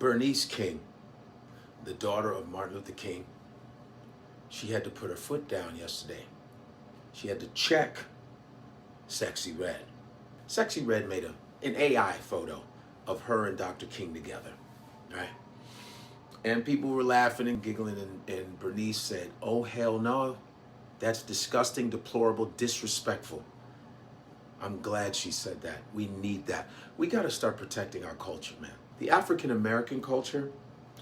Bernice King, the daughter of Martin Luther King, she had to put her foot down yesterday. She had to check Sexyy Red. Sexyy Red made an AI photo of her and Dr. King together, right? And people were laughing and giggling, and Bernice said, "Oh, hell no, that's disgusting, deplorable, disrespectful." I'm glad she said that. We need that. We got to start protecting our culture, man. The African American culture,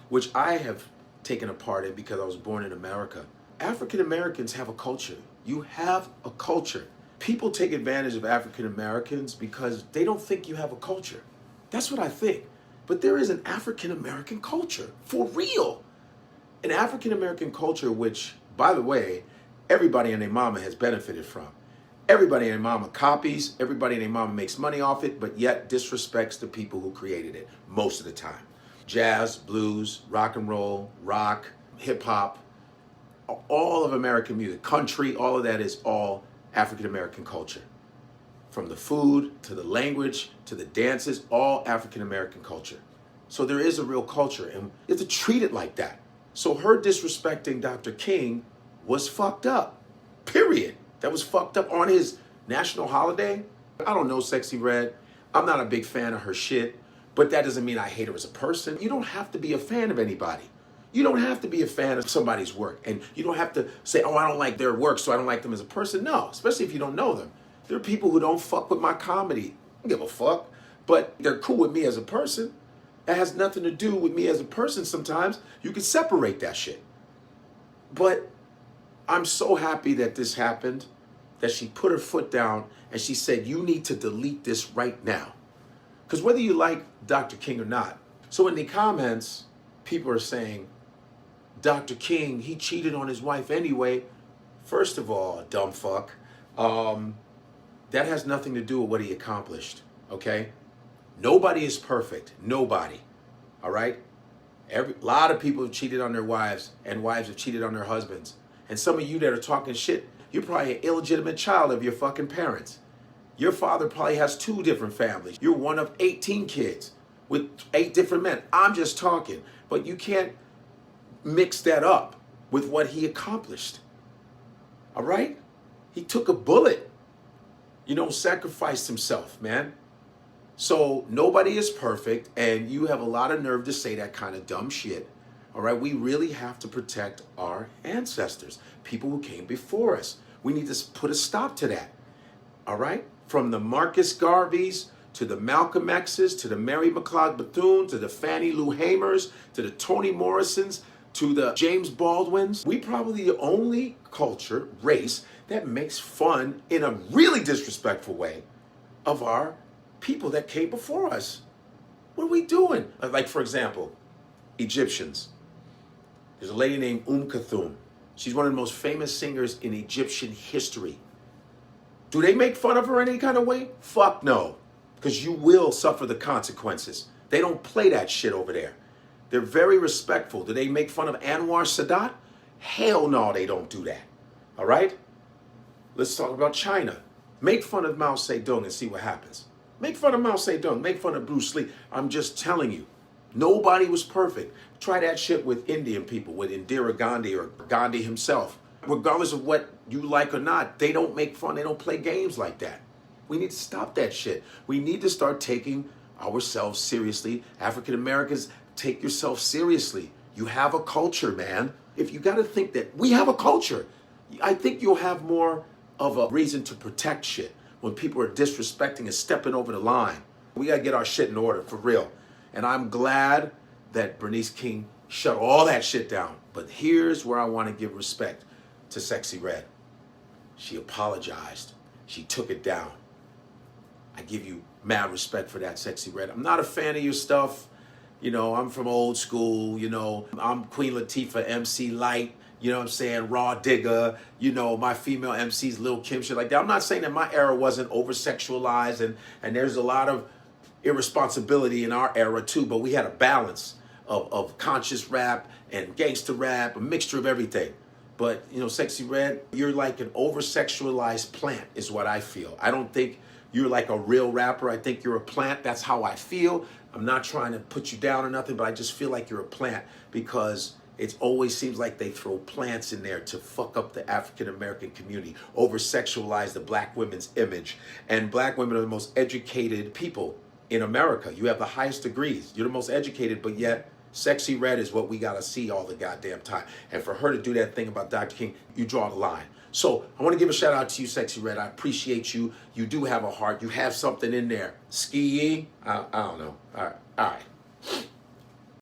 which I have taken a part in because I was born in America. African Americans have a culture. You have a culture. People take advantage of African Americans because they don't think you have a culture. That's what I think. But there is an African American culture, for real. An African American culture which, by the way, everybody and their mama has benefited from. Everybody and their mama copies, everybody and their mama makes money off it, but yet disrespects the people who created it most of the time. Jazz, blues, rock and roll, rock, hip hop, all of American music, country, all of that is all African American culture. From the food, to the language, to the dances, all African American culture. So there is a real culture, and you have to treat it like that. So her disrespecting Dr. King was fucked up, period. That was fucked up on his national holiday. I don't know Sexyy Red. I'm not a big fan of her shit, but that doesn't mean I hate her as a person. You don't have to be a fan of anybody. You don't have to be a fan of somebody's work, and you don't have to say, "Oh, I don't like their work, so I don't like them as a person." No, especially if you don't know them. There are people who don't fuck with my comedy. I don't give a fuck, but they're cool with me as a person. That has nothing to do with me as a person sometimes. You can separate that shit. But I'm so happy that this happened, that she put her foot down and she said, "You need to delete this right now." Because whether you like Dr. King or not, so in the comments, people are saying, Dr. King, he cheated on his wife anyway. First of all, dumb fuck. That has nothing to do with what he accomplished, okay? Nobody is perfect. Nobody, all right? A lot of people have cheated on their wives, and wives have cheated on their husbands. And some of you that are talking shit, you're probably an illegitimate child of your fucking parents. Your father probably has 2 different families. You're one of 18 kids with 8 different men. I'm just talking, but you can't mix that up with what he accomplished, all right? He took a bullet, sacrificed himself, man. So nobody is perfect, and you have a lot of nerve to say that kind of dumb shit. All right, we really have to protect our ancestors, people who came before us. We need to put a stop to that. All right, from the Marcus Garveys to the Malcolm X's to the McLeod Bethune to the Fannie Lou Hamers to the Toni Morrisons to the James Baldwins. We probably the only culture, race, that makes fun in a really disrespectful way of our people that came before us. What are we doing? Like, for example, Egyptians. There's a lady named Kulthum. She's one of the most famous singers in Egyptian history. Do they make fun of her in any kind of way? Fuck no, because you will suffer the consequences. They don't play that shit over there. They're very respectful. Do they make fun of Anwar Sadat? Hell no, they don't do that. All right? Let's talk about China. Make fun of Mao Zedong and see what happens. Make fun of Mao Zedong. Make fun of Bruce Lee. I'm just telling you. Nobody was perfect. Try that shit with Indian people, with Indira Gandhi or Gandhi himself. Regardless of what you like or not, they don't make fun. They don't play games like that. We need to stop that shit. We need to start taking ourselves seriously. African Americans, take yourself seriously. You have a culture, man. If you got to think that we have a culture, I think you'll have more of a reason to protect shit when people are disrespecting and stepping over the line. We got to get our shit in order, for real. And I'm glad that Bernice King shut all that shit down. But here's where I want to give respect to Sexyy Red. She apologized. She took it down. I give you mad respect for that, Sexyy Red. I'm not a fan of your stuff. I'm from old school. I'm Queen Latifah, MC Light. What I'm saying? Raw Digger. My female MCs, Lil Kim, shit like that. I'm not saying that my era wasn't over-sexualized, and there's a lot of irresponsibility in our era too, but we had a balance of conscious rap and gangster rap, a mixture of everything. But, Sexyy Red, you're like an over-sexualized plant is what I feel. I don't think you're like a real rapper. I think you're a plant. That's how I feel. I'm not trying to put you down or nothing, but I just feel like you're a plant because it always seems like they throw plants in there to fuck up the African American community, over sexualize the black women's image. And black women are the most educated people in America. You have the highest degrees. You're the most educated, but yet Sexyy Red is what we gotta see all the goddamn time. And for her to do that thing about Dr. King, you draw the line. So I want to give a shout out to you, Sexyy Red. I appreciate you. You do have a heart. You have something in there. Ski, I don't know. All right.